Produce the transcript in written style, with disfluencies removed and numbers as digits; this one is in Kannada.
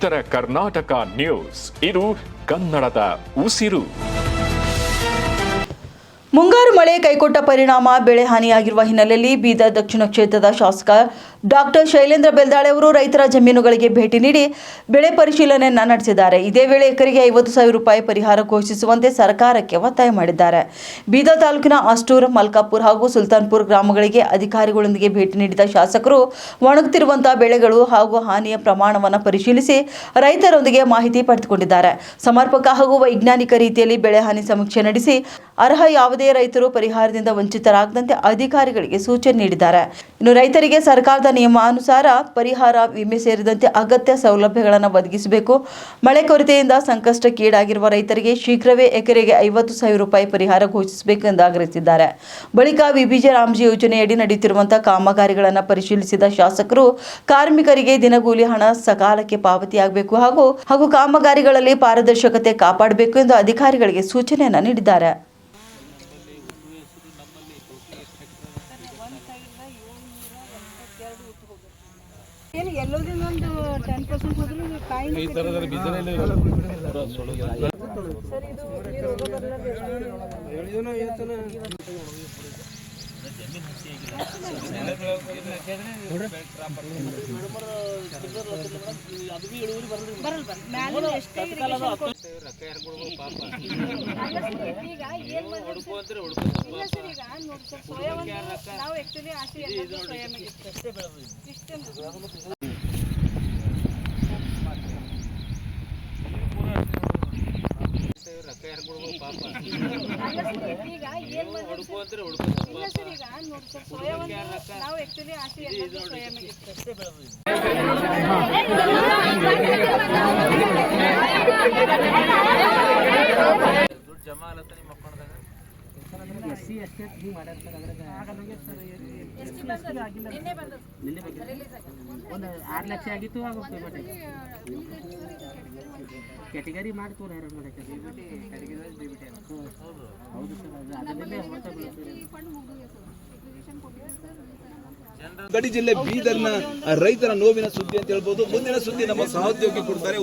ಉತ್ತರ ಕರ್ನಾಟಕ ನ್ಯೂಸ್, ಇದು ಕನ್ನಡದ ಉಸಿರು. ಮುಂಗಾರು ಮಳೆ ಕೈಕೊಟ್ಟ ಪರಿಣಾಮ ಬೆಳೆ ಹಾನಿಯಾಗಿರುವ ಹಿನ್ನೆಲೆಯಲ್ಲಿ ಬೀದರ್ ದಕ್ಷಿಣ ಕ್ಷೇತ್ರದ ಶಾಸಕ ಡಾಕ್ಟರ್ ಶೈಲೇಂದ್ರ ಬೆಲ್ದಾಳೆ ಅವರು ರೈತರ ಜಮೀನುಗಳಿಗೆ ಭೇಟಿ ನೀಡಿ ಬೆಳೆ ಪರಿಶೀಲನೆಯನ್ನು ನಡೆಸಿದ್ದಾರೆ. ಇದೇ ವೇಳೆ ಎಕರೆಗೆ 50,000 ರೂಪಾಯಿ ಪರಿಹಾರ ಘೋಷಿಸುವಂತೆ ಸರ್ಕಾರಕ್ಕೆ ಒತ್ತಾಯ ಮಾಡಿದ್ದಾರೆ. ಬೀದರ್ ತಾಲೂಕಿನ ಅಷ್ಟೂರ್, ಮಲ್ಕಾಪುರ್ ಹಾಗೂ ಸುಲ್ತಾನ್ಪುರ್ ಗ್ರಾಮಗಳಿಗೆ ಅಧಿಕಾರಿಗಳೊಂದಿಗೆ ಭೇಟಿ ನೀಡಿದ ಶಾಸಕರು ಒಣಗುತ್ತಿರುವಂತಹ ಬೆಳೆಗಳು ಹಾಗೂ ಹಾನಿಯ ಪ್ರಮಾಣವನ್ನು ಪರಿಶೀಲಿಸಿ ರೈತರೊಂದಿಗೆ ಮಾಹಿತಿ ಪಡೆದುಕೊಂಡಿದ್ದಾರೆ. ಸಮರ್ಪಕ ಹಾಗೂ ವೈಜ್ಞಾನಿಕ ರೀತಿಯಲ್ಲಿ ಬೆಳೆ ಹಾನಿ ಸಮೀಕ್ಷೆ ನಡೆಸಿ ಅರ್ಹ ಯಾವುದೇ ರೈತರು ಪರಿಹಾರದಿಂದ ವಂಚಿತರಾಗದಂತೆ ಅಧಿಕಾರಿಗಳಿಗೆ ಸೂಚನೆ ನೀಡಿದ್ದಾರೆ. ಇನ್ನು ರೈತರಿಗೆ ಸರ್ಕಾರದ ನಿಯಮಾನುಸಾರ ಪರಿಹಾರ, ವಿಮೆ ಸೇರಿದಂತೆ ಅಗತ್ಯ ಸೌಲಭ್ಯಗಳನ್ನು ಒದಗಿಸಬೇಕು. ಮಳೆ ಕೊರತೆಯಿಂದ ಸಂಕಷ್ಟಕ್ಕೀಡಾಗಿರುವ ರೈತರಿಗೆ ಶೀಘ್ರವೇ ಎಕರೆಗೆ 50,000 ರೂಪಾಯಿ ಪರಿಹಾರ ಘೋಷಿಸಬೇಕು ಎಂದು ಆಗ್ರಹಿಸಿದ್ದಾರೆ. ಬಳಿಕ ವಿಬಿಜೆ ರಾಮ್ಜಿ ಯೋಜನೆಯಡಿ ನಡೆಯುತ್ತಿರುವಂತಹ ಕಾಮಗಾರಿಗಳನ್ನು ಪರಿಶೀಲಿಸಿದ ಶಾಸಕರು ಕಾರ್ಮಿಕರಿಗೆ ದಿನಗೂಲಿ ಹಣ ಸಕಾಲಕ್ಕೆ ಪಾವತಿಯಾಗಬೇಕು ಹಾಗೂ ಕಾಮಗಾರಿಗಳಲ್ಲಿ ಪಾರದರ್ಶಕತೆ ಕಾಪಾಡಬೇಕು ಎಂದು ಅಧಿಕಾರಿಗಳಿಗೆ ಸೂಚನೆಯನ್ನು ನೀಡಿದ್ದಾರೆ. ಎಲ್ಲೋದೊಂದು 10% ಹೋದ್ರು ಕಾಯಿ ಈ ತರದಲ್ಲಿ ಬಿಸಿಲಲ್ಲಿ ಸರ್ ಇದು ನೀರು ಹೋಗೋದಲ್ಲ ಹೇಳಿದನೋ ಇವತ್ತನ ಜಮೀನು ಅದು ಬಿ ಇಳುವರಿ ಬರಲ್ಲ ಮ್ಯಾಲಿನ ಎಷ್ಟೇ ರೊಕ್ಕ ಯಾರು ಕೊಡ್ಬೇಕು ಪಾಪ ಈಗ ಏನು ಹುಡುಕೋದ್ರೆ ಇಲ್ಲ ಸರ್. ಈಗ ನೋಡಿ ಸರ್, ಸೋಯಾ ನಾವು ಆಕ್ಚುಲಿ ಆಸೆ ಎಲ್ಲ ಸೋಯಾ ಮೇಲೆ ಇಷ್ಟೇ ಬೆಳೆದು ಇಷ್ಟೇ ರೊಕ್ಕ ಯಾರು ಕೊಡ್ಬೇಕು ಪಾಪ ಈಗ ಏನು ಹುಡುಕೋದ್ರೆ ಇಲ್ಲ ಸರ್. ಈಗ ನೋಡಿ ಸರ್, ಸೋಯಾ ನಾವು ಆಕ್ಚುಲಿ ಆಸೆ ಎಲ್ಲ ಸೋಯಾ ಮೇಲೆ ಇಷ್ಟೇ ಬೆಳೆದು ದುಡ್ಡು ಜಮಾ ಅಲ್ಲತ್ತ ನಿಮ್ಮ ಮಕ್ಕಳದಾಗ ಎಸ್ಸಿ ಅಷ್ಟೇ ಹಿಂಗೆ ಮಾಡ್ಯಾರ ಸರ್. ಆಗಿಲ್ಲ ನಿನ್ನೆ ಒಂದು 6 ಲಕ್ಷ ಆಗಿತ್ತು. ಆಗುತ್ತೆ ಬಟ್ ಕ್ಯಾಟಗರಿ ಮಾಡಿ ತೋರ ಮಾಡಕ್ಕೆ ಹೌದು ಸರ್. ಅದನ್ನೇ ಹೊಸ ಗಡಿ ಜಿಲ್ಲೆ ಬೀದರ್ನ ರೈತರ ನೋವಿನ ಸುದ್ದಿ ಅಂತ ಹೇಳ್ಬೋದು. ಮುಂದಿನ ಸುದ್ದಿ ನಮ್ಮ ಸಹೋದ್ಯೋಗಿ ಕೊಡ್ತಾರೆ.